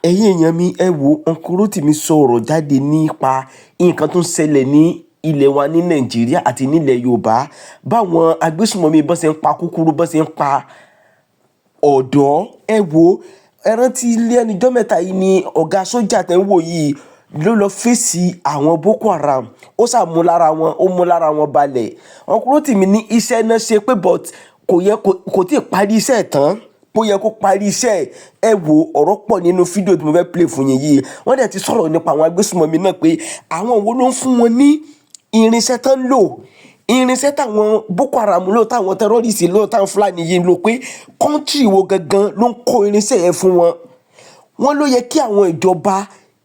ẹ̀yin èèyàn mi ẹ wo Uncle Rotimi sọ̀rọ̀ jáde nípa nǹkan tó ń ṣẹlẹ̀ ní ilẹ̀ wa ní Nàìjíríà àti nílẹ̀ Yorùbá báwọn agbésùnmọ̀mí bọ́n ṣe ń pa kúkúrú bọ́n ṣe ń pa ọ̀dọ́. Ẹ wo ẹ rántí ilé ẹnìjọ́ mẹ́ta yìí ni ọ̀gá sójà tẹ́ ń wò yìí ló lọ fèsì àwọn Boko Haram ó mú lára wọn balẹ̀. Uncle Rotimi ní iṣẹ́ náà ṣe pé but kò tí ì parí iṣẹ́ tán bó yẹ kó parí iṣẹ́. Ẹ wo ọ̀rọ̀ pọ̀ nínú fídíò tí mo fẹ́ play fún yín yìí. Wọ́n dẹ̀ ti sọ̀rọ̀ nípa àwọn agbésùnmọ̀mí náà pé àwọn wo ló ń fún wọn ní irinṣẹ́ tán lò, irinṣẹ́ táwọn Boko Haram lò, táwọn tẹ́rọ́rìsì lò, táwọn Fúlàní yìí lò, pé kọ́ńtírì wo gangan ló ń kó irinṣẹ́ yẹn fún wọn. Wọ́n ló yẹ kí àwọn ìjọba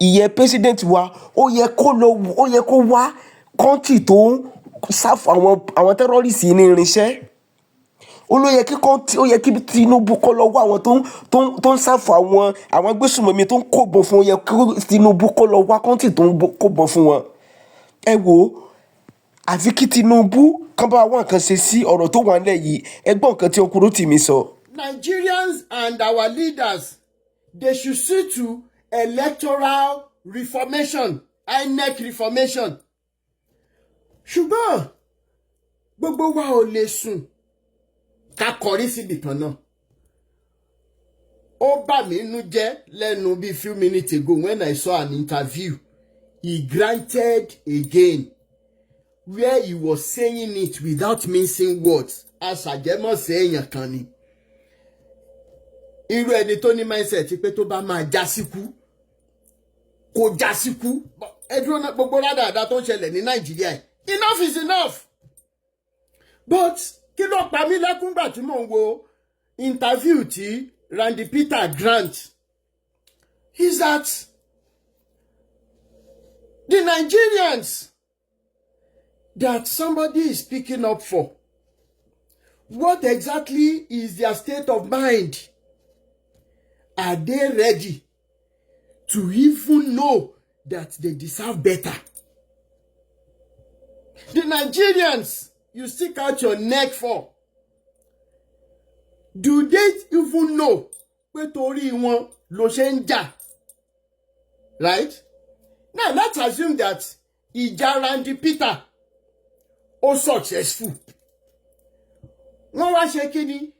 ìyẹn president wa ó yẹ kó wá kọ́ńtírì tó ń sáfù àwọn tẹ́rọ́rìsì ní irinṣẹ́. Ó yẹ kí Tinubu kó lọ wá àwọn tó ń sáfù àwọn agbésùnmọ̀mí tó ń kóbọn fún wọn. Ó yẹ kí Tinubu kó lọ wá kọ́ńtírì tó ń kóbọn fún wọn. Ẹ wo àfi kí Tinubu kán bá wá nǹkan ṣe sí ọ̀rọ̀ tó wà nílẹ̀ yìí. Ẹ gbọ́ nǹkan tí Uncle Rotimi sọ. Nigerians and our leaders, they should see to electoral reformation, INEC reformation. Ṣùgbọ́n gbogbo wa ò lè sùn ká kọrí síbi kan náà. Ó bà mí nínú jẹ́ lẹ́nu bí few minutes ago when I saw an interview he granted again where he was saying it without mincing words. Aṣàjẹmọ́sẹ̀ èèyàn kan ni. Irú ẹni tó ní mindset pé tó bá máa já síkú kò já síkú. Ẹ dúró náà gbogbo ládàáda tó ń ṣẹlẹ̀ ní Nàìjíríà. Enough is enough. But kí ló pa mí lẹ́kún gbà tí mò ń wo interview tí Randy Peter grant is that the Nigerians that somebody is speaking up for, what exactly is their state of mind? Are they ready to even know that they deserve better? The Nigerians you stick out your neck for, do they even know pé torí wọn ló ṣe ń jà? Right? Now let's assume that ìjà Randy Peter ó successful. Wọ́n wá ṣe kíni?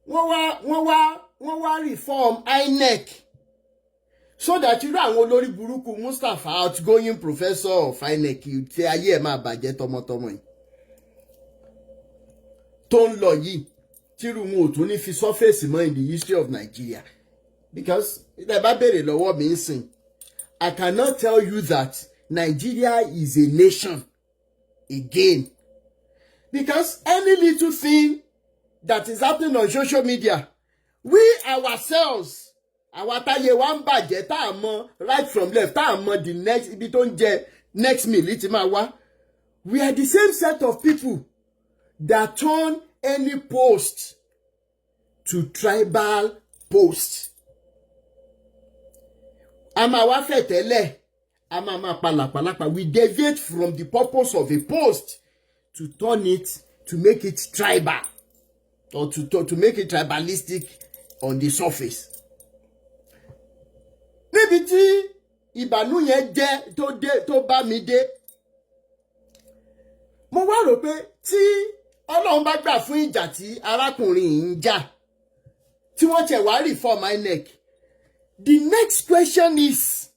Wọ́n wá reform INEC so that irú àwọn olórí burúkú Mustapha outgoing professor of INEC tí ayé ẹ̀ máa bàjẹ́ tọmọtọmọ yìí tó ń lọ yìí tírú wọn ò tún ní fi surface mọ́ in the history of Nigeria. Because ìdá bá béèrè lọ́wọ́ mi ń sìn, I cannot tell you that Nigeria is a nation again. Because any little thing that is happening on social media, we ourselves, our táyé wa ń bàjẹ́ tá a mọ̀ right from left, tá a mọ̀ the next ibi tó ń jẹ next meal tí máa wá. We are the same set of people that turn any post to tribal post. Ama wa fẹ́ tẹ́lẹ̀, ama palapalapa. We deviate from the purpose of a post to turn it, to make it tribal, or to make it tribalistic on the surface. Níbi tí ìbànú yẹn jẹ́ tó bá mi dé, mo wá rò pé tí Ọlọ́run bá gbà fún ìjà tí arákùnrin yìí ń jà, tí wọ́n tẹ̀ wá reform INEC, the next question is,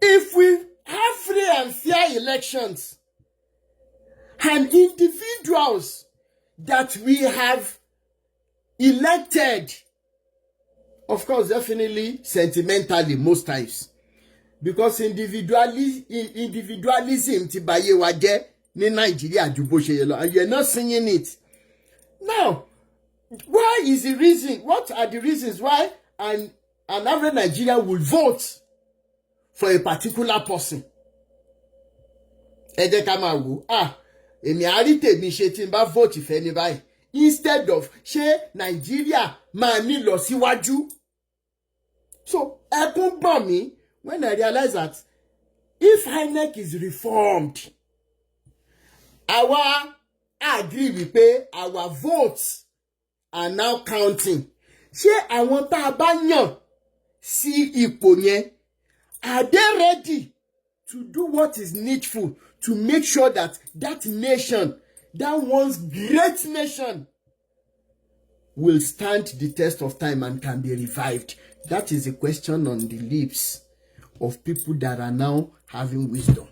if we have free and fair elections and individuals that we have elected, of course, definitely sentimentally most times, because individualism ti báyé wa jẹ́ ní Nigeria ju bó ṣe yẹ lọ, and you're not singing it. Now, why is the reason? What are the reasons why an average Nigerian will vote for a particular person? Ẹ jẹ́ ká máa wò, èmi á rí tèmi ṣe tí n bá vote fẹ́ ní báyìí, instead of ṣé Nigeria máa ní lọ síwájú. So ẹkún gbọ̀n mí when I realize that if INEC is reformed, àwa agree wípé our votes are now counting. Ṣé àwọn tá a bá yàn sí ipò yẹn, are they ready to do what is needful to make sure that that nation, that once great nation, will stand the test of time and can be revived? That is a question on the lips of people that are now having wisdom.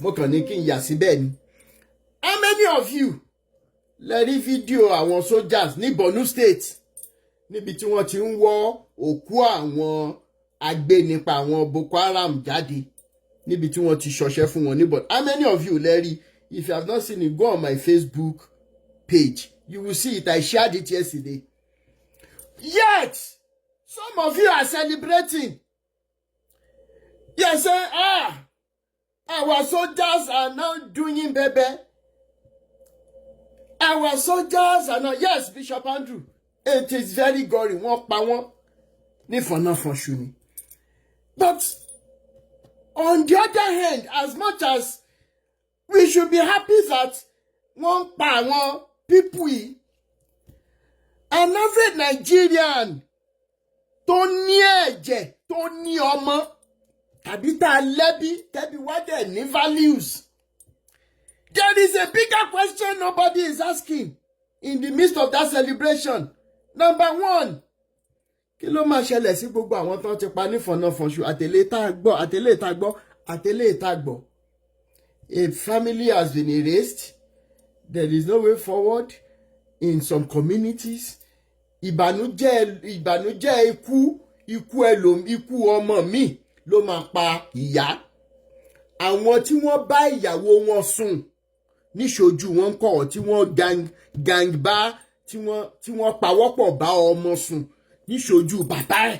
Mo kàn ní kí n yà síbẹ̀ ni. How many of you lè rí fídíò àwọn soldiers ní Borno State níbi tí wọ́n ti ń wọ́ òkú àwọn agbénipa àwọn Boko Haram jáde níbi tí wọ́n ti ṣọṣẹ́ fún wọn ní Borno? How many of you lè rí? If you have not seen it, go on my Facebook page. You will see it. I shared it yesterday. Yet, some of you are celebrating. You are saying, our soldiers are now doing baby. Our soldiers are not. Yes, Bishop Andrew, it is very gory. Wọ́n pa wọ́n ní fọ̀nàfọ̀nṣù ni. But on the other hand, as much as we should be happy that wọ́n pa àwọn people yìí, an average Nigerian tó ní ẹ̀jẹ̀, tó ní ọmọ, tàbí tá a lẹ́bí, tẹ́bí wá dẹ̀ ní values. There is a bigger question nobody is asking in the midst of that celebration. Number one, kí ló máa ṣẹlẹ̀ sí gbogbo àwọn tó ti pa ní fọ̀nàfọ̀nṣù àtẹ̀lé tá a gbọ́. A family has been erased. There is no way forward in some communities. Ìbànújẹ́ ikú ọmọ mi ló máa pa ìyá. Àwọn tí wọ́n bá ìyàwó wọn sùn níṣojú wọn kọ̀, tí wọ́n gang bá, tí wọ́n pawọ́pọ̀ bá ọmọ sùn níṣojú bàbá ẹ̀.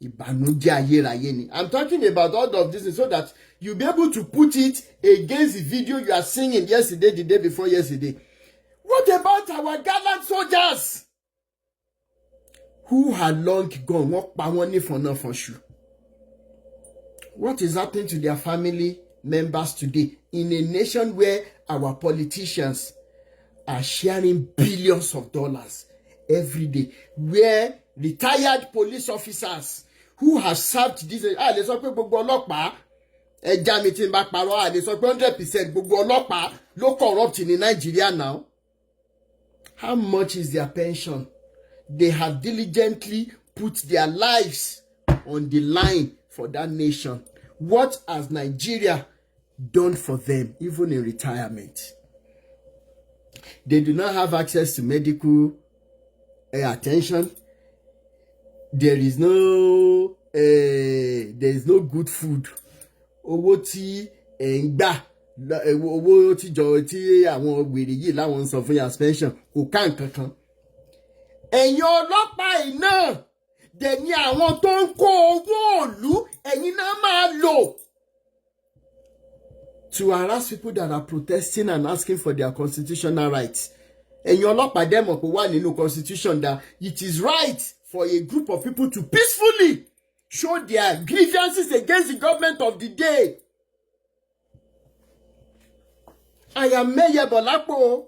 Ìbànújẹ́ ayérayé ni. I'm talking about all of this so that you'll be able to put it against the video you are singing yesterday, the day before yesterday. What about our gallant soldiers who had long gone? Wọ́n pa wọ́n ní fọ̀nàfọ̀nṣù. What is happening to their family members today in a nation where our politicians are sharing billions of dollars every day, where retired police officers who have served this, lè sọ pé gbogbo ọlọ́pàá, ẹja mi tí n bá parọ́, lè sọ pé 100% gbogbo ọlọ́pàá ló corrupt in Nigeria now. How much is their pension? They have diligently put their lives on the line for that nation. What has Nigeria done for them, even in retirement? They do not have access to medical attention. There is no good food. Owó tí ń gbà, owó tí àwọn wèrè yìí láwọn ń sọ fún yas pension kò ká nǹkan kan. Ẹ̀yin ọlọ́pàá yìí náà dẹ̀ ni àwọn tó ń kó owó òlú, ẹ̀yin náà máa lò to harass people that are protesting and asking for their constitutional rights. Ẹ̀yin ọlọ́pàá dẹ̀ mọ̀ pé wà nínú constitution that it is right for a group of people to peacefully show their grievances against the government of the day. I am Mayor Bolapo.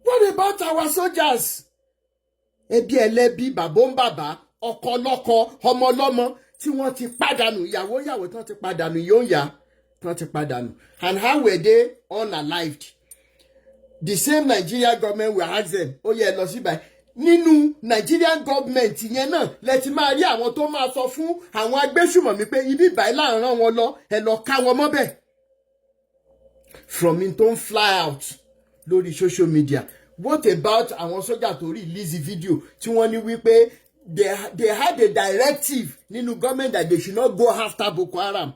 What about our soldiers? Ẹbí ẹlẹ́bí, bàbá, ọkọ lọ́kọ, ọmọ lọ́mọ tí wọ́n ti pàdánù, ìyàwó tí wọ́n ti pàdánù, yóòyà tí wọ́n ti pàdánù. And how were they unalived? The same Nigerian government will ask them, ó yẹ lọ síbẹ̀. Nínú Nigerian government yẹn náà lẹ ti máa rí àwọn tó máa sọ fún àwọn agbésùmọ̀mí pé ibi ìbàyí là ń rán wọn lọ, ẹ lọ ká wọn mọ́bẹ̀. From in tó ń fly out lórí social media. What about àwọn sójà tó release video tí wọ́n ní wípé they had a directive nínú government that they should not go after Boko Haram?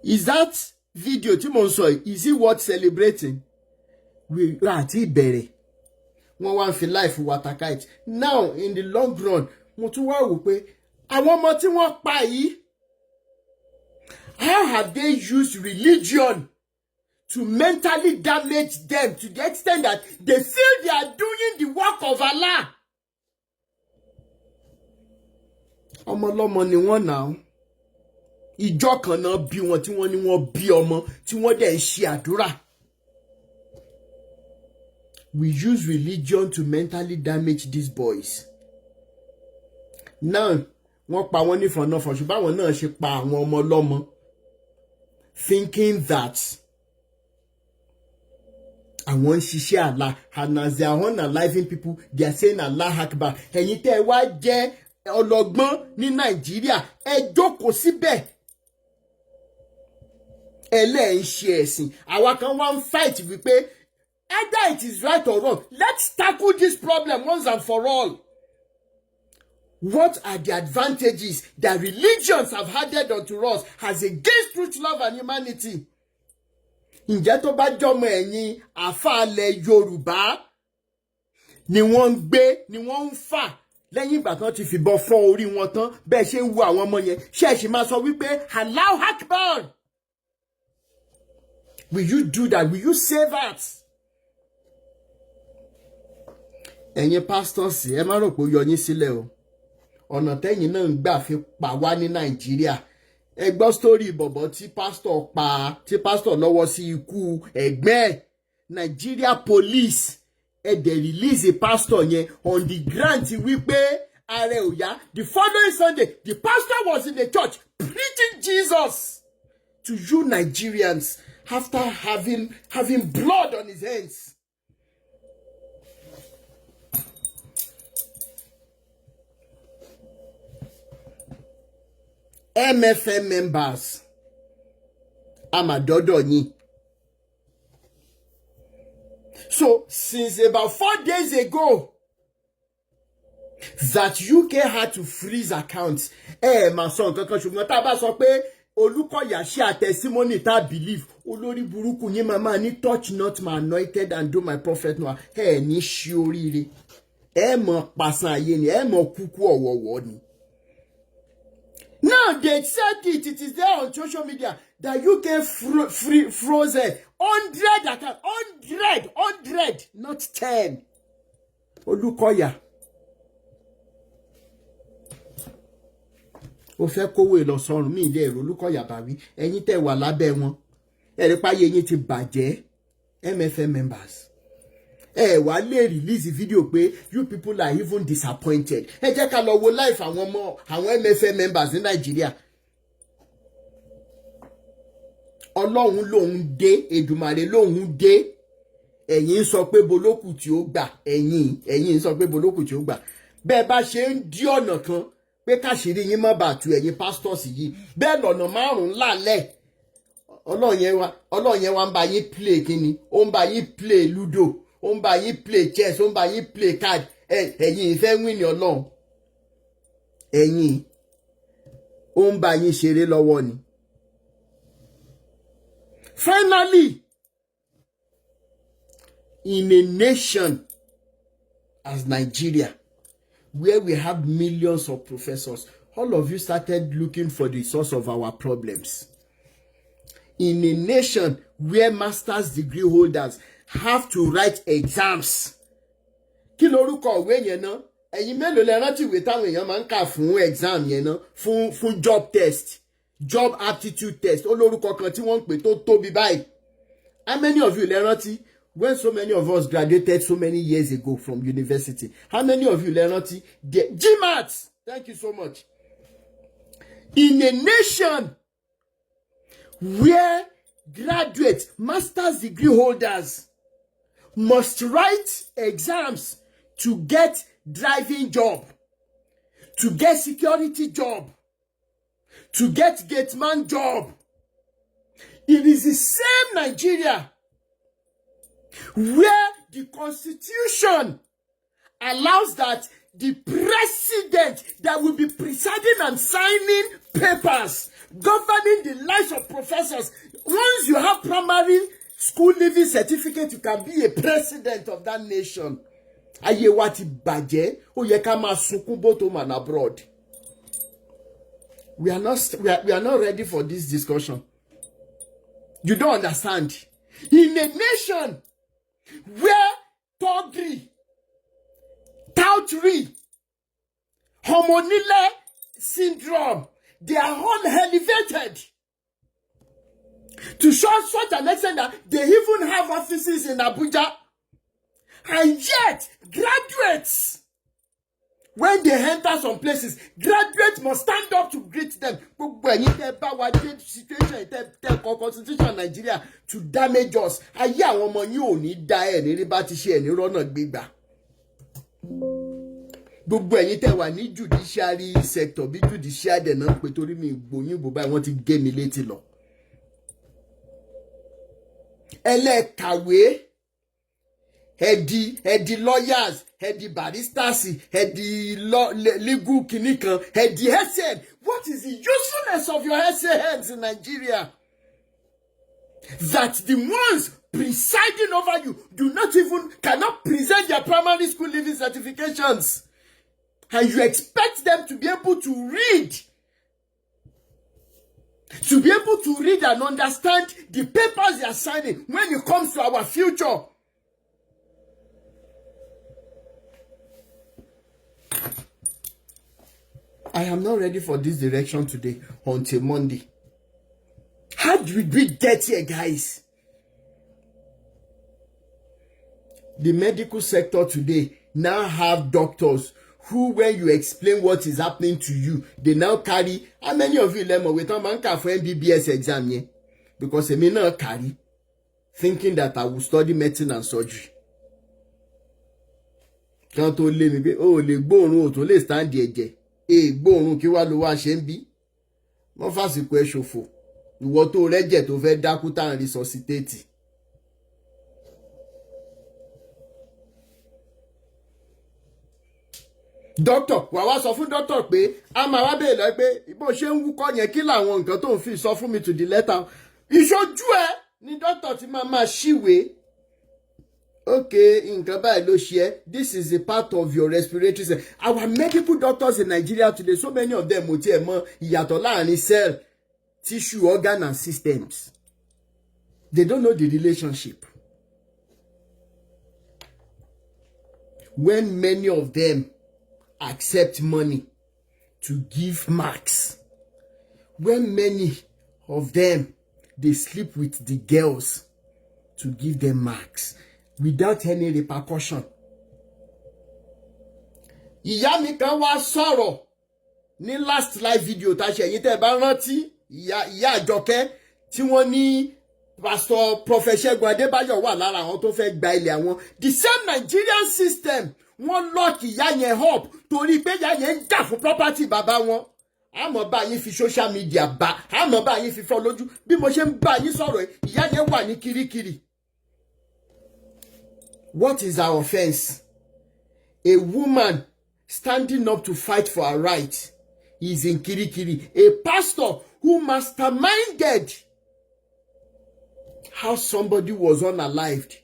Is that video tí mo ń sọ yìí, is it worth celebrating? We àti ìbẹ̀rẹ̀ wọ́n wá ń fi life waterkite. Now in the long run mo tún wá wò pé àwọn ọmọ tí wọ́n pa yìí, how have they used religion to mentally damage them to the extent that they feel they are doing the work of Allah? Ọmọ lọ́mọ ni wọ́n náà. Ìjọ kan náà bí wọn tí wọ́n ní wọ́n bí ọmọ tí wọ́n dẹ̀ ń ṣe àdúrà. we use religion to mentally damage these boys. Now, wọ́n pa wọ́n ní fọ̀nàfọ̀ ṣùgbọ́n àwọn náà ṣe pa àwọn ọmọ ọlọ́mọ, thinking that àwọn ń ṣiṣẹ́ Allah, and as they are unaliving people, they are saying Allah Akbar. Ẹ̀yin tẹ́ ẹ wá jẹ́ ọlọ́gbọ́n ní Nàìjíríà, ẹ jókòó síbẹ̀. Ẹlẹ́ ń ṣe ẹ̀sìn. Àwa kan wá ń fight wípé either it is right or wrong. Let's tackle this problem once and for all. What are the advantages that religions have added unto us as against truth, love, and humanity? Ǹjẹ́ tó bá jọmọ ẹ̀yin àfàlẹ̀ Yorùbá ni wọ́n ń gbé, ni wọ́n ń fà lẹ́yìn ìgbà tán ti fìbọn fọ́ orí wọn tán, bẹ́ẹ̀ ṣe ń wo àwọn ọmọ yẹn, ṣé ẹ sì máa sọ wípé Allahu Akbar? Will you do that? Will you say that? Ẹ̀yin pastors, ẹ má rò pé ó yọ yín sílẹ̀ o. Ọ̀nà tẹ́yìn náà ń gbà fi pa wá ní Nàìjíríà. Ẹ gbọ́ story bọ̀bọ̀ tí pastor lọ́wọ́ sí ikú ẹ̀gbẹ́ ẹ̀. Nigeria police dẹ̀ release a pastor yẹn on the ground wípé ààrẹ ò yá. The following Sunday, the pastor was in the church preaching Jesus to you Nigerians after having blood on his hands. MFM members, Amadodo yín. So, since about 4 days ago, that UK had to freeze accounts. Ma sọ nǹkan kan ṣùgbọ́n tá bá sọ pé Olúkọ̀yà share testimony tá believe olórí burúkú yín máa ní touch not my anointed and do my prophet no. Ní ṣe oríire. Mọ̀ pàṣán ayé ni, mọ̀ kúkú ọ̀wọ̀wọ̀ ni. Now they said it is there on social media that UK frozen 100 accounts, 100, not 10. Olúkọ̀yà. Ó fẹ́ kówó lọ sọ́run mi ilé ẹ̀rọ Olúkọ̀yà bá wí. Ẹ̀yin tẹ́ wà lábẹ́ wọn. Ẹ̀rí páyé yín ti bàjẹ́. MFM members. Wá lè release video pé you people are even disappointed. Ẹ jẹ́ ká lọ wo life àwọn MFM members ní Nàìjíríà. Ọlọ́run lòun dé, Èdùmàrè lòun dé. Ẹ̀yin sọ pé bolókù tí ó gbà. Ẹ̀yin sọ pé bolókù tí ó gbà. Bẹ́ẹ̀ bá ṣe ń dí ọ̀nà kan pé káṣírí yín má bàa tú ẹ̀yin pastors yìí. Bẹ́ẹ̀ lọ́nà márùn-ún lálẹ́. Ọlọ́run yẹn wá ń bá yín play kíni? Ó ń bá yín play ludo. Ó ń bá yín play chess, ó ń bá yín play card. Ẹ̀yin ìfẹ́ win Ọlọ́run. Ẹ̀yin ó ń bá yín ṣeré lọ́wọ́ ni. Finally, in a nation as Nigeria, where we have millions of professors, all of you started looking for the source of our problems. In a nation where master's degree holders have to write exams. Kí lorúkọ ìwé yẹn náà? Ẹ̀yin mélòó lẹ rántí ìwé táwọn èèyàn máa ń kà fún exam yẹn náà? Fún job test, job aptitude test. Ó lórúkọ kan tí wọ́n ń pè tó tóbi báyìí. How many of you lẹ rántí? When so many of us graduated so many years ago from university. How many of you lẹ rántí? GMAT. Thank you so much. In a nation where graduates, master's degree holders must write exams to get driving job, to get security job, to get gateman job. It is the same Nigeria where the constitution allows that the president that will be presiding and signing papers governing the lives of professors. Once you have primary school leaving certificate, you can be a president of that nation. Ayé wa ti bàjẹ́, ó yẹ ká máa sunkún both home and abroad. We are not ready for this discussion. You don't understand. In a nation where thuggery, toutery, homonile syndrome, they are all elevated to such an extent that they even have offices in Abuja. And yet, graduates, when they enter some places, graduates must stand up to greet them. When you tell about the situation, tell constitution Nigeria to damage us. Ayé àwọn ọmọ yín ò ní dá ẹ̀ ní rí bá ti ṣe ẹ̀ ní rọ́nà gbígbà. Gbogbo ẹ̀yin tẹ́ wà ní judiciary sector bí judiciary dẹ̀ náà pé torí mi gbòyìnbó báyìí wọ́n ti gé mi létí lọ. Ẹlẹ́kàwé, ẹ̀dì lawyers, ẹ̀dì baristas, ẹ̀dì legal kìnìkan, ẹ̀dì SN. What is the usefulness of your SNs in Nigeria? That the ones presiding over you cannot present their primary school leaving certifications. And you expect them to be able to read. To be able to read and understand the papers they are signing when it comes to our future. I am not ready for this direction today until Monday. How did we get here, guys? The medical sector today now have doctors who, when you explain what is happening to you, they now carry. How many of you learn with a man for MBBS exam here? Because I may not carry, thinking that I will study medicine and surgery. Can't only me be le gbóòórùn to le stand the ẹ̀jẹ̀. Gbóòórùn kí wá ló wá ṣe ń bí. Wọ́n fásìkò ẹ̀ ṣòfò. Ìwọ tó rẹ́jẹ̀ tó fẹ́ dákú tá ń resuscitate. Doctor, wàá sọ fún doctor pé a máa wá bèèrè lọ pé bó ṣe ń wúkọ́ yẹn kí làwọn nǹkan tó ń fi sọ fún mi to the letter. Ìṣojú ẹ ni doctor ti máa ṣíwèé. Okay, nǹkan báyìí ló ṣe ẹ́. This is a part of your respiratory system. Our medical doctors in Nigeria today, so many of them ò tiẹ̀ mọ ìyàtọ̀ láàrin cell, tissue, organ and systems. They don't know the relationship. When many of them accept money to give marks, when many of them they sleep with the girls to give them marks without any repercussion. Ìyá mi kan wá sọ̀rọ̀ ní last live video tá ṣe ẹ̀yin tẹ́ bá rántí ìyá Àjọkẹ́ tí wọ́n ní Pastor Prophet Ṣẹ́gun Adébáyọ̀ wà lára àwọn tó fẹ́ gba ilẹ̀ àwọn. The same Nigerian system wọ́n lock ìyá yẹn up torí pé ìyá yẹn ń jà fún property bàbá wọn. Àmọ́ bá yín fi social media bá, àmọ́ bá yín fi fọ́ lójú. Bí mo ṣe ń bá yín sọ̀rọ̀ ìyá yẹn wà ní kirikiri. What is our offense? A woman standing up to fight for her right is in kirikiri. A pastor who masterminded how somebody was unalived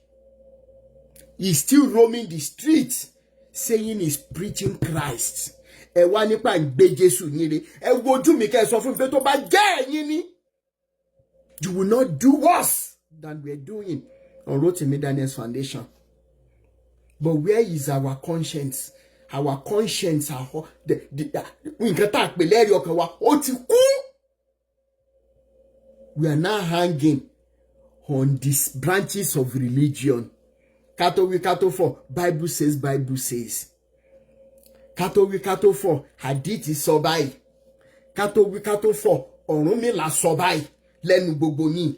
is still roaming the streets saying he's preaching Christ. Ẹ wá nípa ìgbé Jésù nílé. Ẹ wojú mi kẹ́ sọ fún mi pé tó bá jẹ́ ẹ̀yin ni, you will not do worse than we are doing on Rotimi Daniel's Foundation. But where is our conscience? Our conscience are nǹkan tá a pè lẹ́rìí ọkàn wa ó ti kú. We are now hanging on these branches of religion. Kato we kato for Bible says, Bible says. Kato we kato for hadith sọ báyìí. Kato we kato for Ọ̀rúnmìlà sọ báyìí lẹ́nu gbogbo yín.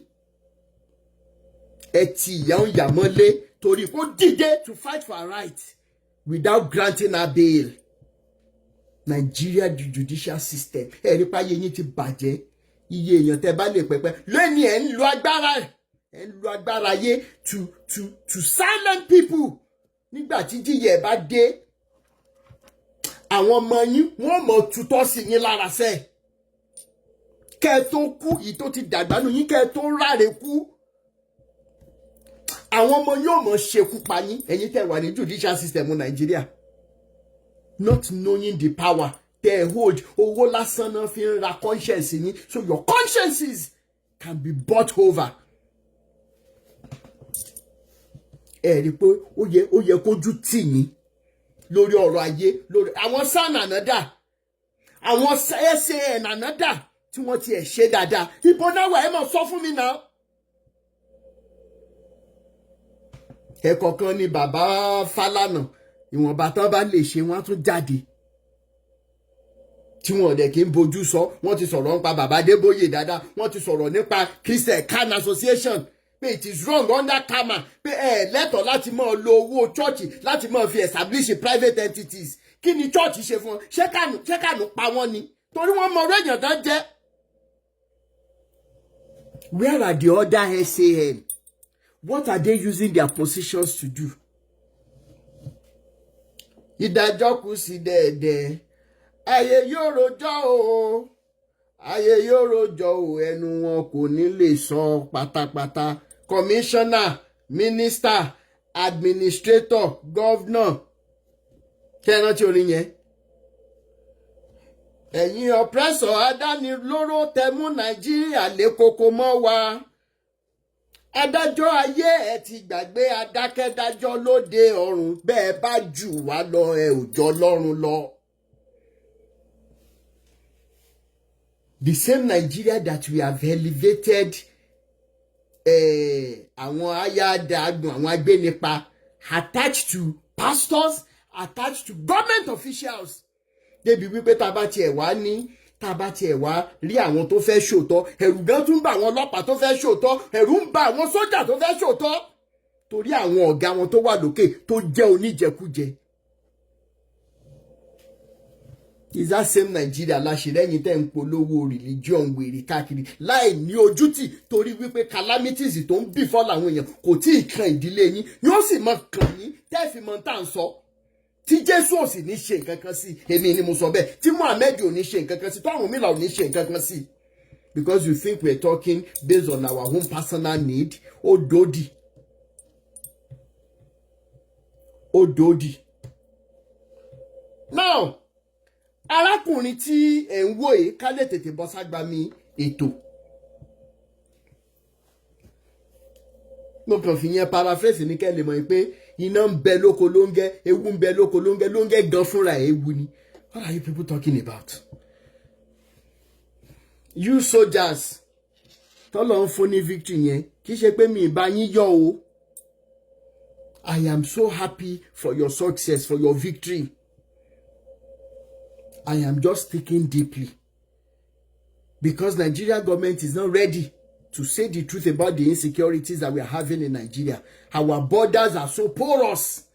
Ẹ ti ìyá ń yà mọ́lé torí kó dìde to fight for her right without granting her bail. Nigeria judicial system. Ẹ̀rí páyé yín ti bàjẹ́. Iye èèyàn tẹ́ bá lè pẹ́pẹ́ lónìí ẹ̀ ń lo agbára. Ẹ̀ ń lo agbára yé to silent people. Nígbà tí jíyẹ bá dé, àwọn ọmọ yín wọ́n mọ̀ tutọ́ sí yín lára sẹ́. Kẹ́ tó kú, ìyí tó ti dàgbà nù yín kẹ́ tó ráre kú. Àwọn ọmọ yóò mọ̀ ṣekú pa yín, ẹ̀yin tẹ́ wà ní judicial system Nigeria. Not knowing the power they hold, owó lásán náà fi ń ra conscience yín, so your consciences can be bought over. Ẹ rí pé ó yẹ kójú tì yín lórí ọ̀rọ̀ ayé, lórí àwọn SAN ànádà, àwọn SAN ànádà tí wọ́n ti ẹ̀ ṣe dáadáa. Ibo náà wà ẹ máa sọ fún mi náà. ẹ̀kọ̀ọ̀kan ni bàbá Fálànà ìwọ̀nba tán bá lè ṣe wọ́n á tún jáde tí wọn dẹ̀ kí ń bojú sọ. Wọ́n ti sọ̀rọ̀ nípa bàbá Adébóyè dáadáa, wọ́n ti sọ̀rọ̀ nípa Christian Can Association pé it is wrong under karma pé lẹ́tọ̀ọ́ láti máa lo owó chọ́ọ̀chì láti máa fi establish private entities. Kí ni chọ́ọ̀chì ṣe fún wọn? Ṣé Kánù pa wọ́n ni? Torí wọ́n mọ ọ̀rọ̀ èèyàn tán jẹ́. Where are the other SAN? What are they using their positions to do? Ìdájọ́ kù sí dẹ̀ẹ̀dẹ̀. Ayé yóò rojọ́ o. Ayé yóò rojọ́ o. Ẹnu wọn kò ní lè sọ pátápátá. Commissioner, minister, administrator, governor. Kẹ́ran tí orin yẹn. Ẹ̀yin oppressor adánilóró tẹmú Nàìjíríà lé koko mọ́ wa. Adájọ́ ayé ẹ ti gbàgbé adákẹ́dájọ́ lóde ọ̀run. Bẹ́ẹ̀ bá jù wá lọ ẹ ò jọ lọ́run lọ. The same Nigeria that we have elevated àwọn ayádágbọ̀n àwọn agbénipa attached to pastors, attached to government officials. Débi wípé tá bá tiẹ̀ wá rí àwọn tó fẹ́ ṣòótọ́, ẹ̀rù gan tún bá àwọn ọlọ́pàá tó fẹ́ ṣòótọ́, ẹ̀rù ń bá àwọn sójà tó fẹ́ ṣòótọ́ torí àwọn ọ̀gá wọn tó wà lókè tó jẹ́ oníjẹkújẹ. Is that same Nigeria láṣìlẹ́yìn tẹ́ ń polówó religion wèrè káàkiri láì ní ojútì torí wípé calamities tó ń bì fọ́ làwọn èèyàn kò tí ì kan ìdílé yín yóò sì mọ kàn yín tẹ́ fi mọ tá à ń sọ. Tí Jésù ò sì ní ṣe nǹkan kan sí, èmi ni mo sọ bẹ́ẹ̀. Tí Muhammed ò ní ṣe nǹkan kan sí, tó àwọn mìíràn ò ní ṣe nǹkan kan sí. Because you think we're talking based on our own personal need. Ó dòdì. Now, arákùnrin tí ẹ̀ ń wò yìí ká lè tètè bọ́ ságbá mi ètò. Mo kàn fi yẹn paraphrase ní kẹ́ lè mọ̀ pé iná ń bẹ lóko lóńgẹ́, ewu ń bẹ lóko lóńgẹ́ gan fúnra ewu ni. What are you people talking about? You soldiers tọ́lọ̀ ń fún ní victory yẹn kì í ṣe pé mi ìbá yín yọ̀ o. I am so happy for your success, for your victory. I am just thinking deeply because Nigeria government is not ready to say the truth about the insecurities that we are having in Nigeria. Our borders are so porous,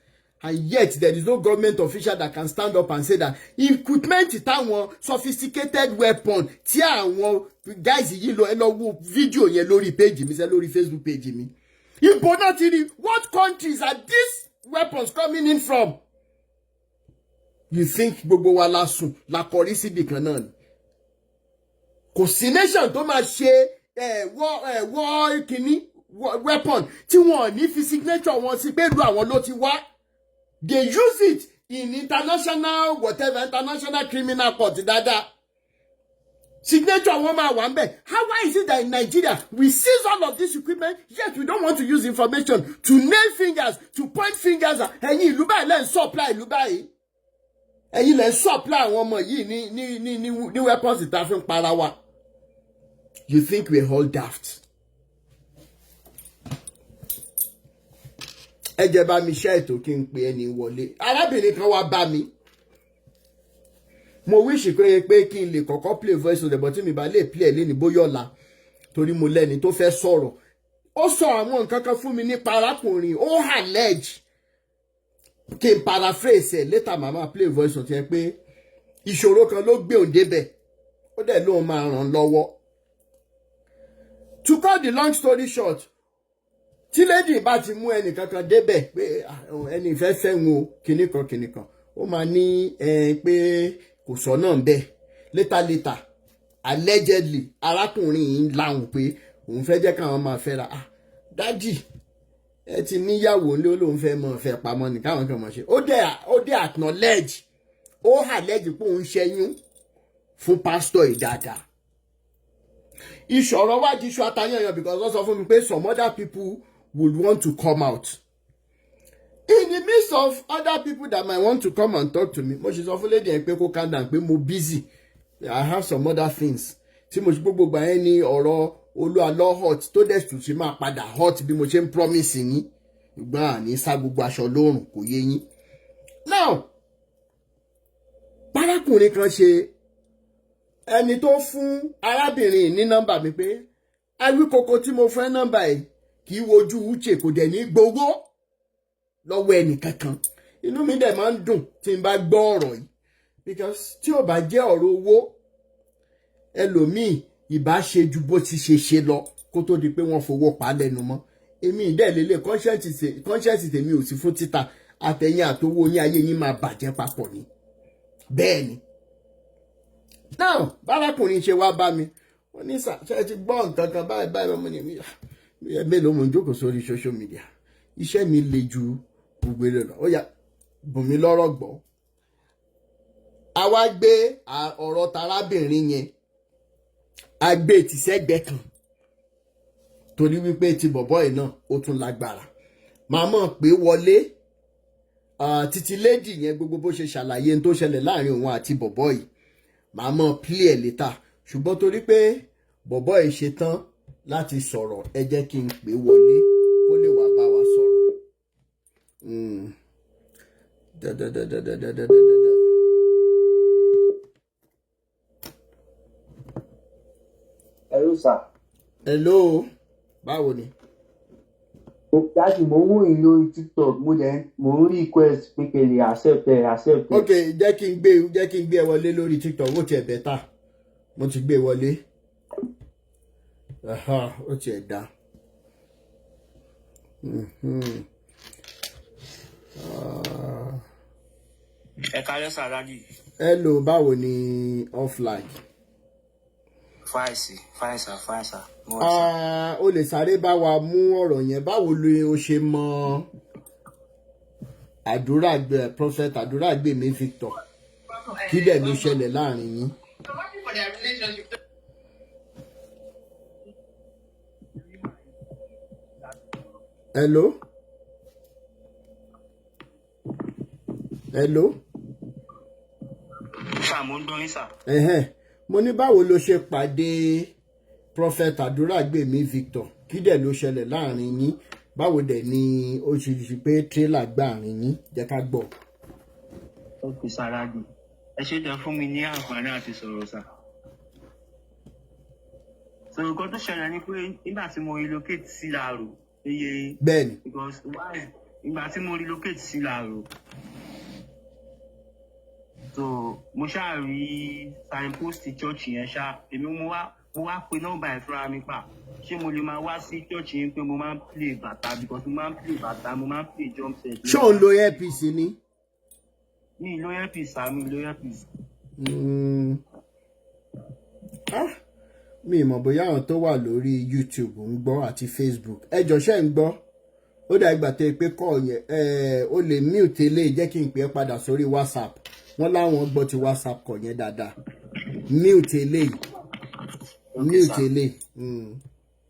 and yet there is no government official that can stand up and say that equipment táwọn sophisticated weapon tí àwọn guys yìí lọ ẹ lọ wo fídíò yẹn lórí page mi ṣe lórí Facebook page mi. Ibo náà ti rí, what countries are these weapons coming in from? You think gbogbo wa la sùn la kọrí síbi kan náà ni? Kò sí nation tó máa ṣe war kìíní weapon tí wọ́n ní fi signature wọn sí pé lu àwọn ló ti wá. They use it in international whatever international criminal court dáadáa. Signature wọn máa wà ń bẹ̀. Why is it that in Nigeria we seize all of this equipment yet we don't want to use information to nail fingers, to point fingers at ẹ̀yin ìlú báyìí lẹ́yìn supply ìlú báyìí. Ẹ̀yin lẹ́ supply àwọn ọmọ yìí ní weapons ìta fi ń para wa. You think we're all daft? Ẹ jẹ́ bá mi share ètò kí n pe ẹni wọlé. Arábìnrin kan wá bá mi. Mo wish pé kí n lè kọ́kọ́ play voice note but tí mi bá lè play lé ní bóyá ọ̀la torí mo lẹ́ni tó fẹ́ sọ̀rọ̀. Ó sọ àwọn nǹkan kan fún mi nípa arákùnrin. Ó allege kí n paraphrase ẹ̀ later màmá play voice note yẹn pé ìṣòro kan ló gbé òun débẹ̀. Ó dẹ̀ lóun máa ràn lọ́wọ́. To cut the long story short, tí lady bá ti mú ẹnì kankan débẹ̀ pé ẹni ìfẹ́ fẹ́ wọn kìnìkan ó máa ní pé kò sọ náà ń bẹ̀ later allegedly arákùnrin yìí láhùn pé òun fẹ́ jẹ́ káwọn máa fẹ́ra dájì ẹ ti níyàwó ní olóhùn fẹ́ mọ̀ fẹ́ pamọ́ ní káwọn kan mọ̀ ṣe ó dé acknowledge ó allege pé òun ṣẹ́yún fún pásítọ̀ ìdáadáa. Ìṣòro wá di iṣu atayanyan because wọ́n sọ fún mi pé some other people would want to come out. In the midst of other people that might want to come and talk to me, mo ṣe sọ fún lady yẹn pé kó calm down pé mo busy. I have some other things. Tí mo ṣe gbogbo gbà yẹn ní ọ̀rọ̀ Olúwa lọ hot tó dẹ̀ tún ṣe máa padà hot bí mo ṣe ń promise yín. ṣùgbọ́n àní sá gbogbo aṣọ lóòrùn kò yé yín. Now bárakùnrin kan ṣe ẹni tó fún arábìnrin ní nọ́mbà mi pé awíkoko tí mo fẹ́ nọ́mbà ẹ̀ kì í wojú Uche kò dẹ̀ ní gbowó lọ́wọ́ ẹnì kankan. Inú mi dẹ̀ máa ń dùn tí n bá gbọ́ ọ̀rọ̀ yìí because tí ò bá jẹ́ ọ̀rọ̀ owó ẹlòmíì ìbá ṣe ju bó ti ṣe lọ kó tó di pé wọ́n fowó pa lẹ́nu mọ́. Èmi ìdẹ́lélẹ̀ conscience tèmi ò sí fún títà àtẹ̀yìn àtowó yín ayé yín máa bàjẹ́ papọ̀ ni. Bẹ́ẹ̀ ni. Now bárakùnrin ṣe wá bá mi wọ́n ní ṣe ti gbọ́ nǹkan kan báyìí ọmọ ni mélòó mo ń jókòó sórí social media iṣẹ́ mi le ju gbogbo èrè lọ ó yá bùnmi lọ́rọ̀ gbọ́. A wá gbé ọ̀rọ̀ tarábìnrin yẹn a gbé tìṣẹ́gbẹ́ kan torí wípé ti bọ̀bọ́ yìí náà ó tún lágbára. Màá mọ̀ pé wọlé títí lédì yẹn gbogbo bó ṣe ṣàlàyé tó ṣẹlẹ̀ láàrin òun àti bọ̀bọ́ yìí màá mọ̀ play ẹ̀ later ṣùgbọ́n torí pé bọ̀bọ́ yìí ṣe tán láti sọ̀rọ̀ ẹ jẹ́ kí n pè wọlé kó lè wá bá wa sọ̀rọ̀. Hello sir. Hello báwo ni. Dájú mo ń wò yín lórí TikTok mo ń request pé kẹ́ lè accept. Ok jẹ́ kí n gbé ẹ wọlé lórí TikTok ó tiẹ̀ bẹ́tà mo ti gbé wọlé ó tiẹ̀ dá. Ẹ káalẹ́ sà Lati. Hello báwo ni offline. Fine sir. O lè sáré bá wa mú ọ̀rọ̀ yẹn báwo lo ṣe mọ prophet Àdúràgbèmí Victor kí dẹ̀ ló ṣẹlẹ̀ láàrin yín. Hello. Sà mo ń gbọ́ yín sà. Mo ní báwo ló ṣe pàdé prophet Àdúràgbèmí Victor kí dẹ̀ ló ṣẹlẹ̀ láàrin yín báwo dẹ̀ ni ó ṣe ṣe pé tírélà gbà àárín yín jẹ́ ká gbọ́. Ok sà Lati. Ẹ ṣe tẹ́ fún mi ní àǹfààní àti sọ̀rọ̀ sà. So nǹkan tó ṣẹlẹ̀ ni pé nígbà tí mo relocate sí Laro iye. Bẹ́ẹ̀ni. Because ìgbà tí mo relocate sí Laro so mo ṣáà rí signpost church yẹn ṣá èmi mo wá pe nọ́mbà ẹ̀ fúnra mi pa ṣé mo lè máa wá sí church yẹn pé mo máa ń play bàtà because mo máa ń play bàtà mo máa ń play drum set. ṣé ò ń lo earpiece ni. mi lo earpiece àmì lo earpiece. Mi mọ̀ bóyá àwọn tó wà lórí YouTube ń gbọ́ àti Facebook ẹ jọ̀ọ́ ṣé ń gbọ́ ó dà ìgbà tẹ́ pé kọ́ yẹn ó lè mute eléyìí jẹ́ kí n pè é padà sórí WhatsApp wọ́n láwọn gbọ́ ti WhatsApp kọ̀ yẹn dáadáa mute eléyìí mute eléyìí.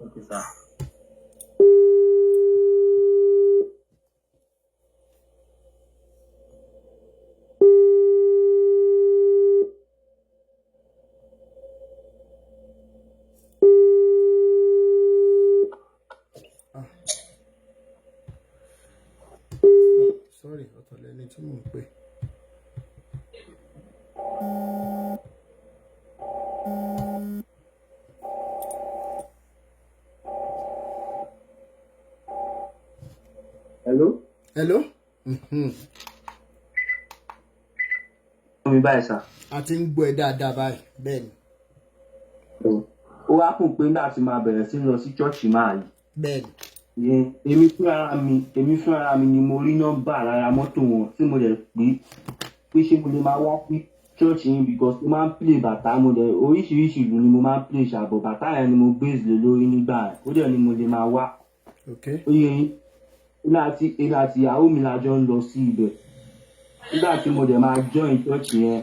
Okay, sir. Sorry, ọ̀tọ̀ lẹni tí mò ń pè. Hello? Mi báyìí sà. A ti ń gbọ́ ẹ dáadáa báyìí, bẹ́ẹ̀ ni. Ó wá kùn pé nígbà tí máa bẹ̀rẹ̀ sí lọ sí ṣọ́ọ̀ṣì máa yìí. Bẹ́ẹ̀ ni. Èmi fúnra mi ni mo rí nọ́mbà lára mọ́tò wọn tí mo dẹ̀ pé ṣé mo lè máa wá sí ṣọ́ọ̀ṣì yín because mo máa ń play bàtà mo dẹ̀ oríṣiríṣi ìlú ni mo máa ń play ṣàbọ̀ bàtà yẹn ni mo base lé lórí nígbà yẹn ó dẹ̀ ni mo lè máa wá. Ó yẹ yín èmi àti ìyàwó mi la jọ ń lọ sí ibẹ̀ nígbà tí mo dẹ̀ máa join church yẹn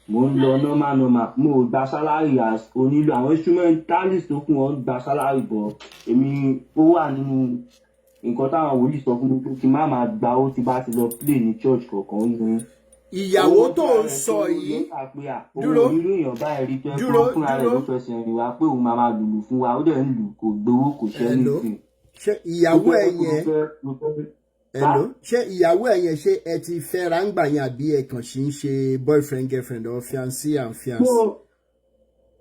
mo ń lọ normal mo ò gba salary as onílù àwọn instrumentalist tó kún wọn gba salary bọ̀ èmi ó wà nínú nǹkan táwọn wòlíì sọ fún mi pé kí n má máa gba ó ti bá ti lọ play ní church kọ̀ọ̀kan yín. Ìyàwó tó ń sọ yìí dúró irú èèyàn báyìí rí pé fúnra rẹ̀ ló fẹsẹ̀ rìn wá pé òun máa lùlù fún wa ó dẹ̀ ń lù kò gbowó kò ṣẹ́ nìsín. Ìyàwó ẹ yẹn hello ṣé ìyàwó ẹ yẹn ṣé ẹ ti fẹ́ra ń gbà yẹn àbí ẹ kàn sí ń ṣe boyfriend girlfriend or fiancé and fiancé.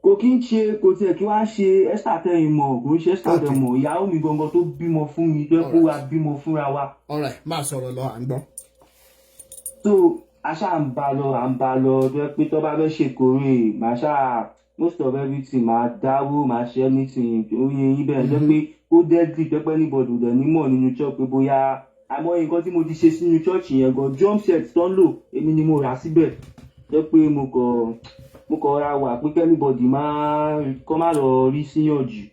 kò kí ń ṣe kò tiẹ̀ kí wá ṣe Esther tẹ̀yìn mọ̀ kò ń ṣe Esther tẹ̀yìn mọ̀ ìyàwó mi gangan tó bímọ fún mi tó kó wa bímọ fúnra wa. alright máa sọ̀rọ̀ lọ à ń gbọ́. so aṣá ń bá lọ tó pé tó bá fẹ́ ṣèkórè màá ṣá most of everything máa dáwó máa ṣe anything oyin yín bẹ́ẹ̀ tó pé ó deadly tó pé anybody dẹ̀ nímọ̀ nínú church pé bóyá àmọ́ nǹkan tí mo ti ṣe sínú church yẹn gan drum set tó ń lò èmi ni mo rà síbẹ̀ tó pé mo kọ̀ ra wà pé kẹ́nìbọ̀dì kọ́ má lọ rí síyàn jù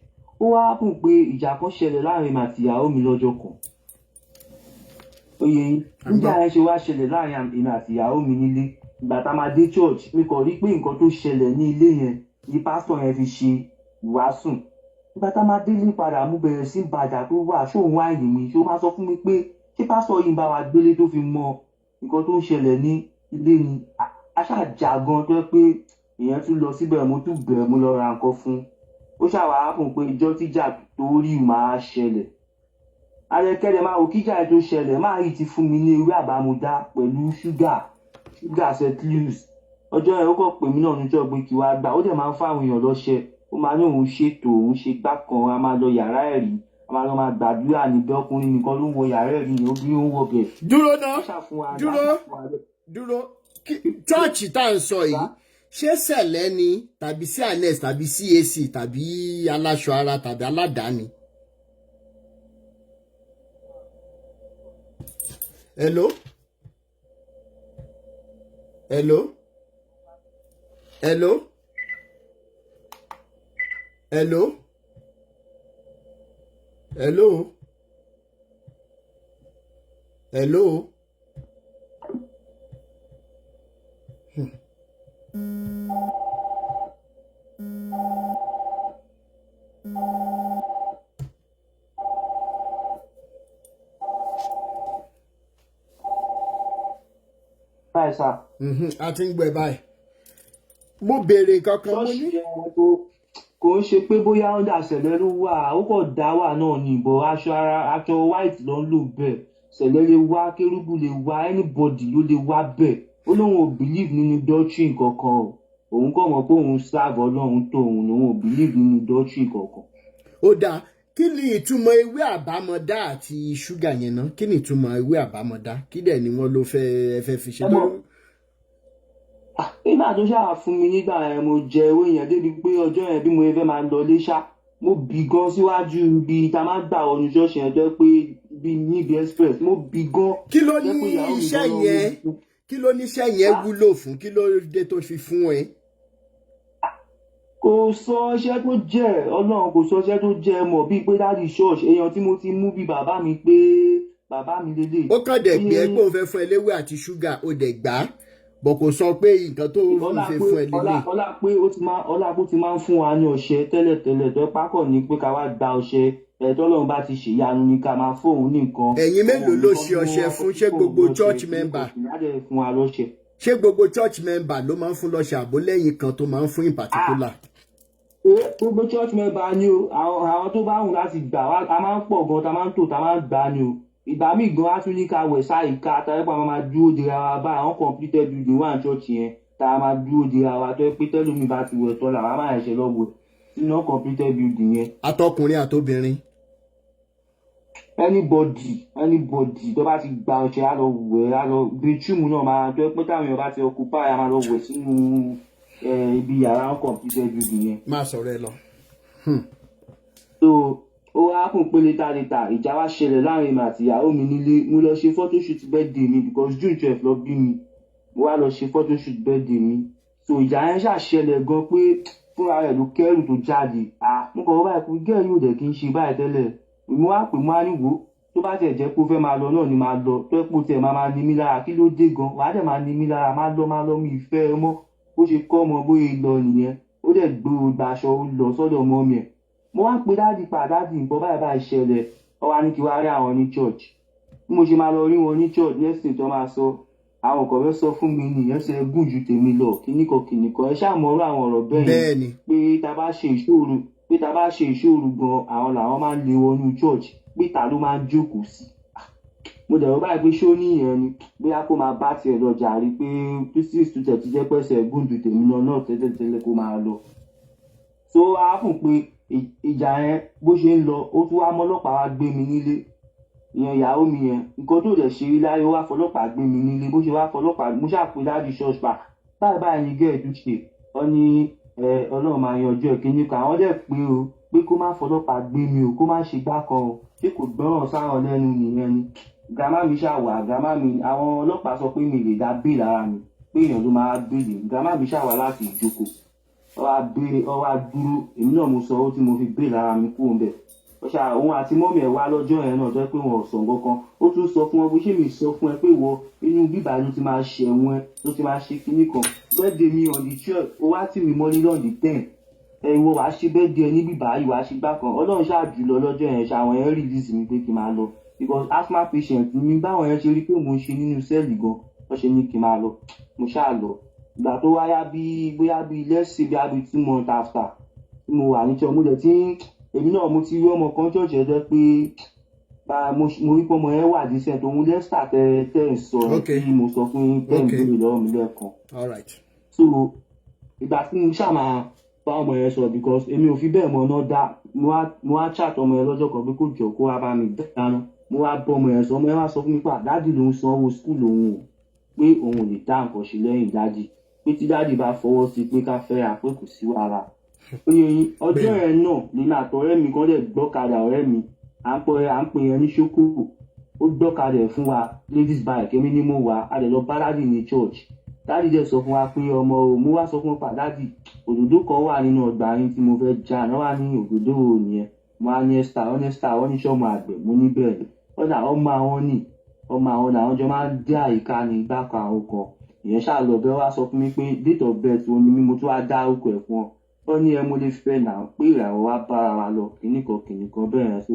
ó wá kùn pé ìjà kan ṣẹlẹ̀ láàrin àti ìyàwó mi lọ́jọ́ kan oye yín nígbà yẹn ṣe wá ṣẹlẹ̀ láàrin èmi àti ìyàwó mi nílé ìgbà tá a máa dé church mi kàn rí pé nǹkan tó ṣẹlẹ̀ ní ilé yẹn ni pásítọ̀ yẹn fi ṣe ìwàásù nígbà tá a máa délé padà mo bẹ̀rẹ̀ sí bàjá tó wà ṣóun wáìnì mi ṣó máa sọ fún mi pé ṣé pásítọ̀ yìí ń bá wa gbélé tó fi mọ nǹkan tó ń ṣẹlẹ̀ ní ilé ni aṣáàjà gan tó pé èèyàn tún lọ síbẹ̀ mo tún bẹ̀rẹ̀ mo lọ ra nǹkan fún ó ṣàwárà fún pé ìjọ tíjà tó rí máa ṣẹlẹ̀ ayẹkẹ́lẹ́ máa wò kíjà tó ṣẹlẹ̀ máa rí ti fún mi ní ewé àbámúdá pẹ̀lú ṣúgà setlus ọjọ́ yẹn ó kàn pè mí náà níjọ́ pé kí wàá gbà ó dẹ̀ máa ń fáwọn èèyàn lọ́ṣẹ ó máa ní òun ṣètò òun ṣe gbá kan a máa lọ yàrá ẹ̀rí a máa lọ máa gbàdúrà níbẹ̀ ọkùnrin nìkan ló ń wọ yàrá ẹ̀rí yẹn obìnrin ń wọ bẹ̀. dúró náà dúró chọ́ọ̀chì tá à ń sọ yìí ṣé sẹ̀lẹ̀ ni tàbí CNS tàbí CAC tàbí aláṣọ ara tàbí aládàáni. hello hello hello hello hello hello. báyìí sá. a ti ń gbẹ báyìí mo béèrè kankan mo ní. kò ń ṣe pé bóyá ó dà ṣẹlẹ̀ ló wà ó kò dá wà náà ní ìbọn aṣọ white ló ń lò bẹ́ẹ̀ ṣẹlẹ̀ lè wá kérúbù lè wá anybody ló lè wá bẹ́ẹ̀ ó lóun ò believe nínú doctrine kankan o òun kò mọ̀ pé òun serve Ọlọ́run tó òun lòun ò believe nínú doctrine kankan. ó dáa kí ni ìtumọ̀ ewé àbámọ̀dá àti ṣúgà yẹn náà kí ni ìtumọ̀ ewé àbámọ̀dá kí dẹ̀ ni wọ́n ló fẹ́ fi ṣe lọ́wọ́. nígbà tó ṣáà fún mi nígbà yẹn mo jẹ ewé yẹn débi pé ọjọ́ yẹn bí mo fẹ́ máa lọ lé ṣá mo bì gan síwájú ibi tá a máa gbà wọnú ṣọ́ọ̀ṣì yẹn jẹ́ pé bí níbi express mo bì gan. kí ló ní iṣẹ́ yẹn wúlò fún kí ló dé tó fi fún ẹ. kò sọ iṣẹ́ tó jẹ́ Ọlọ́run kò sọ iṣẹ́ tó jẹ́ mọ̀ bíi pé dáàdi ṣọ́ọ̀ṣì èèyàn tí mo ti mú bí bàbá mi pé bàbá mi lélẹ̀. ó kàn dẹ̀ gbé pé òun fẹ́ fún ẹ léwé àti ṣúgà ó dẹ̀ gbà á bọ̀ kò sọ pé nǹkan tó ń fẹ́ fún ẹ lélẹ̀. ọlá pé ó ti máa ń fún wa ní ọṣẹ tẹ́lẹ̀tẹ́lẹ̀ tó pákọ̀ ní pé ká wá gba ọṣẹ tọ́lọ́run bá ti ṣèyanu ní ká máa fóun ní nǹkan. ẹ̀yin mélòó ló ṣe ọṣẹ fún ṣé gbogbo church member ṣé gbogbo church member ló máa ń fún lọ́ṣẹ àbó lẹ́yìn kan tó máa ń fún in particular. gbogbo church member ni o àwọn tó bá wù láti gbà wá a máa ń pọ̀ gan ta máa ń tò ta máa ń gbà ni o ìgbà míì gan á tún ní ká wẹ̀ sáì ká àtàrẹ́pọ̀ àwọn máa dúró dira wa bá àwọn completed building wà ní church yẹn tá a máa dúró dira wa tó yẹ pé tẹ́lómi bá ti wẹ̀ tán làwọn máa ṣe lọ́wọ́ sínú completed building yẹn. àtọkùnrin àtobìnrin. anybody tó bá ti gba ọṣẹ á lọ wẹ̀ á lọ bíṣùmù náà máa tó yẹ pé táwọn èèyàn bá ti occupy á máa lọ wẹ̀ sínú ibi yàrá completed building yẹn. máa sọ̀rọ̀ ẹ lọ. so ó wá kún pé létà ìjà wá ṣẹlẹ̀ láàrin mi àti ìyàwó mi nílé mo lọ ṣe photoshoot birthday mi because June 12 lọ bí mi mo wá lọ ṣe photoshoot birthday mi so ìjà yẹn ṣàṣẹlẹ̀ gan pé fúnra rẹ̀ ló kẹ́rù tó jáde mo kàn wọ́n báyìí pé gẹ́ẹ̀ yóò dẹ̀ kí n ṣe báyìí tẹ́lẹ̀ mo wá pè mo á níwò tó bá tiẹ̀ jẹ́ pé ó fẹ́ máa lọ náà ni máa lọ tó ẹ́ pò tiẹ̀ máa ní mí lára kí ló dé gan wàá dẹ̀ máa ní mí lára máa lọ mi ìfẹ́ ẹ mọ́ bó ṣe kọ́ ọmọ bóyá lọ nìyẹn ó dẹ̀ gbé aṣọ lọ sọ́dọ̀ ọmọ mi ẹ̀ mo wá pe dáàdì nǹkan báyìí ṣẹlẹ̀ ọ wá ní kí wá rí àwọn ní church bí mo ṣe máa lọ rí wọn ní church next thing tó máa sọ àwọn kan fẹ́ sọ fún mi nìyẹn ṣe gùn ju tèmi lọ kìnnìkan ẹ ṣáà mọ̀ọ́rọ̀ àwọn ọ̀rọ̀ bẹ́ẹ̀ ni pé tá bá ṣe ìṣòro gan àwọn làwọn máa ń lé wọnú church pé ta ló máa ń jókòó sí mo dẹ̀ rò báyìí pé ṣó níyẹn ni bóyá kó máa bá tiẹ̀ lọ jàre pé physics tó tẹ̀ ti jẹ́ pẹ́sẹ̀ gúndù tèmi náà tẹ́lẹ̀tẹ́lẹ̀ kó máa lọ. So a fún pé ìjà yẹn bó ṣe ń lọ ó tún wá mọ́lọ́pàá wá gbé mi nílé ìyẹn ìyàwó mi yẹn nǹkan tó dẹ̀ ṣe rí láyé ó wá fọlọ́pàá gbé mi nílé bó ṣe wá fọlọ́pàá mo ṣàpè dájú ṣọ́ọ̀ṣì pa báyìí ni gẹ́ẹ̀dù ṣe ọ ní ọlọ́run máa yanjú ẹ̀ kíní kan àwọn dẹ̀ pé o pé kó má fọlọ́pàá gbé mi o kó má ṣe gbá kan o ṣé kò gbọ́ràn sáwọn lẹ́nu nìyẹn ni grandma mi ṣàwà grandma mi àwọn ọlọ́pàá sọ pé mi lè dá bẹ́ẹ̀lì ara mi pé èèyàn ló máa bẹ́ẹ̀lì grandma mi ṣàwà láti ìjókòó ọ wá dúró èmi náà mo sọ owó tí mo fi bẹ́ẹ̀lì ara mi kúrò ńbẹ̀ ọ̀ṣà òun àti mọ́mì ẹ̀ wá lọ́jọ́ yẹn náà jẹ́ pé wọn ò sọ nǹkan ó tún sọ fún wọn pé ṣé mi sọ fún ẹ pé wọ inú bíbá ló ti máa ṣe ẹ̀wọ̀n ẹ ló ti máa ṣe kinní kan birthday mi on the 12 ó wá tì mí mọ́lé on the 10 ìwọ wàá ṣe birthday ẹ ní bíbá yìí wàá ṣe gbá kan ọlọ́run ṣáà jùlọ lọ́jọ́ yẹn ṣàwọn yẹn release mi pé kí n máa lọ because asthma patient mi báwọn yẹn ṣe rí pé mo ń ṣe nínú sẹ́ẹ̀lì gan wọ́n ṣe ní kí n máa lọ mo ṣáà lọ ìgbà tó wáyá bóyá let's say bí 2 months after tí mo wà ní church mo dẹ̀ tí èmi náà mo ti rí ọmọ kan church ẹ̀ jẹ́ pé mo rí pé ọmọ yẹn wà decent òun lẹ́sítà tẹ́ ń sọ ẹ̀ tí mo sọ fún yín tẹ́ ń béèrè lọ́wọ́ mi lẹ́ẹ̀kan. So ìgbà tí mo ṣáà máa bá ọmọ yẹn sọ because èmi ò fi bẹ́ẹ̀ mọ náà dá mo wá chat ọmọ yẹn lọ́jọ́ kan pé kó jọ kó wá bá mi dáná mo wá bọ́ ọmọ yẹn sọ ọmọ yẹn wá sọ fún mi pé dáàdì ló ń san owó skul òun o pé òun ò lè dá nǹkan ṣe lẹ́yìn dáàdì pé tí dáàdì bá fọwọ́ sí pé ká fẹ́ ra pé kò sí wàhálà ọjọ́ yẹn náà nínú àtọ̀rẹ́ mi kan dẹ̀ gbọ́kadà ọ̀rẹ́ mi à ń pè yẹn ní ṣókò ó gbọ́kadà fún wa ladies bike èmi ni mo wà á dẹ̀ lọ bá dáàdì ní church dáàdì dẹ̀ sọ fún wa pé ọmọ o mo wá sọ fún pa dáàdì òdòdó kan wà nínú ọgbà yín tí mo fẹ́ já náà wà ní òdòdó nìyẹn mo á ní ẹ́sítà wọ́n ní sọ́mọ àgbẹ̀ mo ní bẹ́ẹ̀ ọ̀nà ọmọ àwọn làwọn jọ máa ń dé àyíká ní ìgbàkan àwọn kan ìyẹn ṣáà lọ bẹ́ẹ̀ wá sọ fún mi pé date of birth òun ni mo tún wá dá orúkọ ẹ̀ fún ọ ó ní ẹ mo lè fẹ́ náà pé ìràwọ̀ wá bára wa lọ kìnnìkan bẹ́ẹ̀ yẹn sí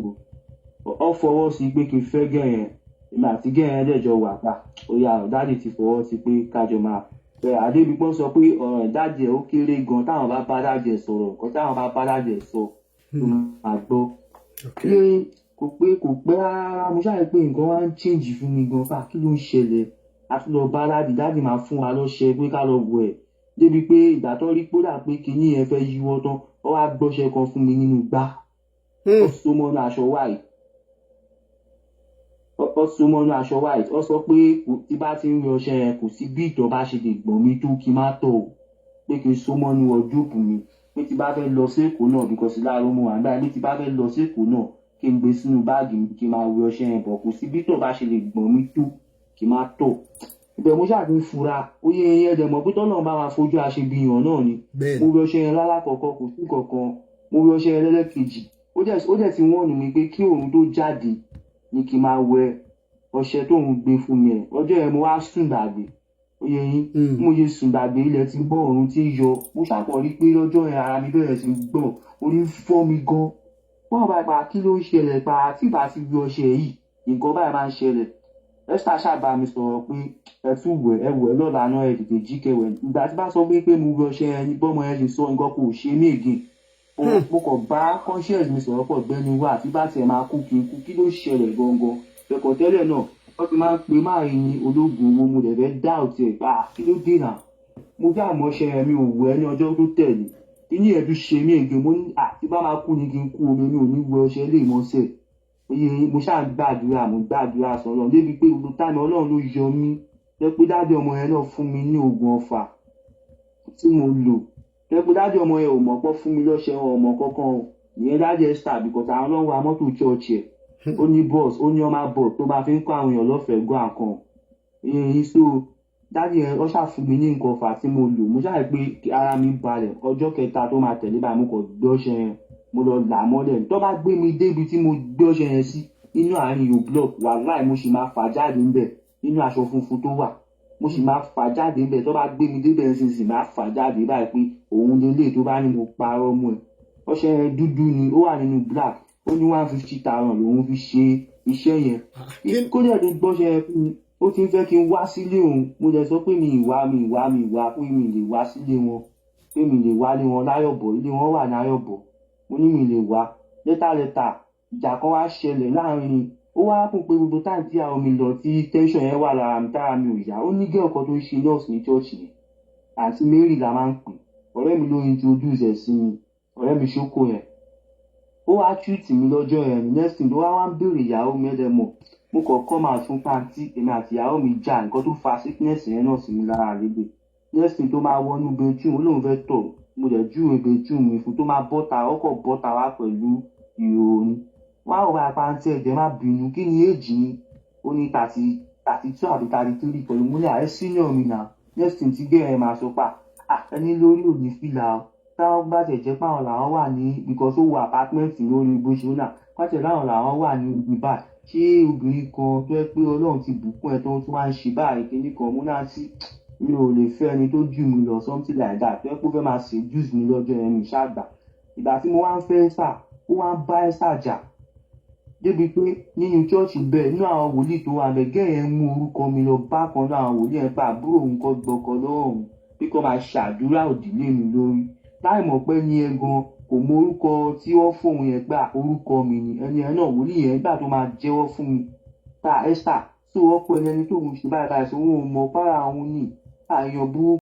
ọ fọwọ́ sí pé kí n fẹ́ gẹ̀yẹn èmi àti gẹ̀yẹn lẹ́jọ́ wà pa òyà dáàdì ti fọwọ́ sí pé kájọ máa fẹ́ adébípọ́n sọ pé ọ̀rọ̀ dáàdì ẹ̀ ó kéré gan táwọn bá bá dáàdì ẹ̀ sọ̀rọ̀ nǹkan táwọn bá bá dáàdì ẹ̀ sọ tó máa gbọ́ pé kò pẹ́ rárá mo ṣáà pé nǹkan wá ń change fún mi gan fà kí ló ń ṣẹlẹ̀ àti lọ bá dáàdì máa fún wa lọ́ṣẹ pé ká lọ wọ ẹ̀ débi pé ìgbà tó rí kódà pé kinní yẹn fẹ́ yíwọ́ tán ó wá gbọ́ṣẹ́ kan fún mi nínú gbá ó so mọ́nú aṣọ white ó sọ pé tí bá ti ń rí ọṣẹ yẹn kò sí bí ìtọ̀ bá ṣe lè gbọ̀n mi tó kí n má tọ̀ o pé kí n so mọ́nú ọdúùpù mi pé tí bá fẹ́ lọ sí Èkó náà because láàárọ̀ mo wà nígbà tí bá fẹ́ lọ sí Èkó náà kí n gbé sínú báàgì mi kí n máa rí ọṣẹ yẹn bọ̀ kò sí bí ìtọ̀ bá ṣe lè gbọ̀n mi tó kí n má tọ̀ ibẹ̀ mo ṣáà ti ń fura ó yẹ ẹyẹ dẹ̀ mọ̀ pé tọ́lọ́run bá máa fojú aṣebíyàn náà ni mo rí ọṣẹ yẹn lálákọ̀ọ́kọ́ kò sí kankan mo rí ọṣẹ yẹn lẹ́lẹ́kejì ó dẹ̀ ti wọ́n mi pé kí òun tó jáde ni kí n máa wẹ ọṣẹ tóun gbé fún mi ẹ̀ ọjọ́ yẹn mo wá sùn gbàgbé ó yẹ yín mo yẹ sùn gbàgbé ilẹ̀ ti bọ́ ọ̀run ti yọ mo ṣàpọ̀ rí pé lọ́jọ́ yẹn ara mi bẹ̀rẹ̀ sí gbọ̀n orí ń fọ́ mi gan wọ́n bá pa kí ló ń ṣẹlẹ̀ pa tí ìbá ti rí ọṣẹ yìí nǹkan báyìí máa ń ṣẹlẹ̀ Esther ṣàbá mi sọ̀rọ̀ pé ẹ tún wẹ̀ lọ́la náà ẹ tètè jí kẹwẹ̀ ìgbà tí bá sọ pé mo rí ọṣẹ ẹni bọ́mọ ẹ ṣe sọ nǹkan kò ṣe mí again mo kàn bá conscience mi sọ̀rọ̀ pọ̀ gbẹ́ni wá àti bá tiẹ̀ máa kú kí n kú kí ló ṣẹlẹ̀ gangan ẹ̀kọ́ tẹ́lẹ̀ náà wọ́n ti máa ń pe máàrin ní ológun owó mo dẹ̀ fẹ́ dá òtí ẹ̀ pa kí ló dé náà mo bí àmọ́ṣẹ mi ò wẹ̀ ní ọjọ́ tó tẹ̀lé kíní ẹ̀ tún ṣe mí again mo ní àti bá máa kú ni kí n kú omi mi ò ní wẹ̀ ọṣẹ lè mọ́ṣẹ́ oye mo ṣáà gbàdúrà sọ́lọ́run débi pé gbogbo táìmù Ọlọ́run ló yọ mí jẹ́ pé dáàdì ọmọ yẹn náà fún mi ní oògùn ọ̀fà tí mo lò jẹ́ pé dáàdì ọmọ yẹn ò mọ̀ pọ́ fún mi lọ́ṣẹ ọmọ kankan o ìyẹn dáàdì Esther because àwọn ọlọ́run wa mọ́tò church ẹ̀ ó ní bus ó ní ọmọ bus tó bá fi ń kó àwọn èèyàn lọ́fẹ̀ẹ́ gbọ́ àkàn èyí so dáàdì yẹn ó ṣáà fún mi ní nǹkan ọ̀fà tí mo lò mo ṣáà pé ara mi balẹ̀ ọjọ́ kẹta tó máa tẹ̀lé báyìí mo kàn gbọ́ṣẹ yẹn mo lọ là mọ́lẹ̀ tó bá gbé mi débi tí mo gbé ọṣẹ yẹn sí inú àárín yóò block wàláì mo sì máa fà jáde ńbẹ̀ nínú aṣọ funfun tó wà mo sì máa fà jáde ńbẹ̀ tó bá gbé mi débẹ̀ nísinsìnyí máa fà jáde báyìí pé òun lélẹ̀ tó bá ní mo parọ́ mọ́ ẹ̀ ọṣẹ yẹn dúdú ni ó wà nínú black ó ní 150,000 lòun fi ṣe iṣẹ́ yẹn kó dẹ̀ lè gbọ́ṣẹ yẹn fún mi ó ti ń fẹ́ kí n wá sílé òun mo dẹ̀ sọ pé mi ìwà pé mi lè wá sílé wọn pé mi lè wá lé wọn láyọ̀bọ̀ ilé wọn wà láyọ̀bọ̀ mo ní mi lè wá lẹ́tà ìjà kan wá ṣẹlẹ̀ láàrin ó wá fún pé gbogbo táì tí àwọn mi lọ tí tension yẹn wà lára mi tára mi ò yá ó ní gẹ́ọ̀ kan tó ń ṣe nurse ní church yẹn àti Mary la máa ń pè ọ̀rẹ́ mi ló introduce ẹ̀ sí mi ọ̀rẹ́ mi ṣókò yẹn ó wá treat mi lọ́jọ́ yẹn ní next thing tó wá ń béèrè ìyàwó mi ẹ̀dẹ̀mọ̀ mo kàn come out fún pàǹtí èmi àti ìyàwó mi jà nǹkan tó fa sickness yẹn náà sí mi lára lédè next thing tó máa wọnú bedroom ó lóun fẹ́ tọ̀ mo dẹ̀ júwe bedroom mi fún tó máa bọ́ta ọkọ̀ bọ́ta wá pẹ̀lú ìròyìn wọ́n á wọ apáǹtí ẹ̀jẹ̀ má bínú kí ni èjì ni ó ní 32 àbí 33 pẹ̀lú múlẹ̀ ẹ̀ senior mi náà next thing tí gẹ́rẹ́ máa sọ pa ẹni lórí òní fìlà o táwọn bá tẹ̀ jẹ́ páwọn làwọn wà ní because ó wọ apartment lórí bó ṣe náà pàṣẹ láwọn làwọn wà ní Nipa ṣé obìnrin kan tó yẹ pé Ọlọ́run ti bùkún ẹ̀ tó ń tún wá ń ṣe báyìí kíní kan mú náà sí mi ò lè fẹ́ ẹni tó jù mí lọ something like that tó yẹ pé ó fẹ́ máa seduce mi lọ́jọ́ yẹn mi ṣáàgbà ìgbà tí mo wá ń fẹ́ sà ó wá ń bá ẹ sàjà débi pé nínú chọ́ọ̀chì bẹ́ẹ̀ nínú àwọn wòlíì tó wà bẹ́ẹ̀ yẹn mú orúkọ mi lọ bá kan náà àwọn wòlíì yẹn pé àbúrò òun kọ́ gbọ́kọ lọ́wọ́ òun pé kó máa ṣàdúrà òdìlé mi lórí láì mọ̀ pé ní ẹ gan kò mọ orúkọ tí wọ́n fóun yẹn gbà orúkọ mi ni ẹni ẹ náà wòlíì yẹn gbà tó máa jẹ́wọ́ fún mi tá Esther tó wọ́pọ̀ ẹni tó ń ṣe báyìí báyìí sọ wọn ò mọ̀ para àwọn ní àyàn burúkú.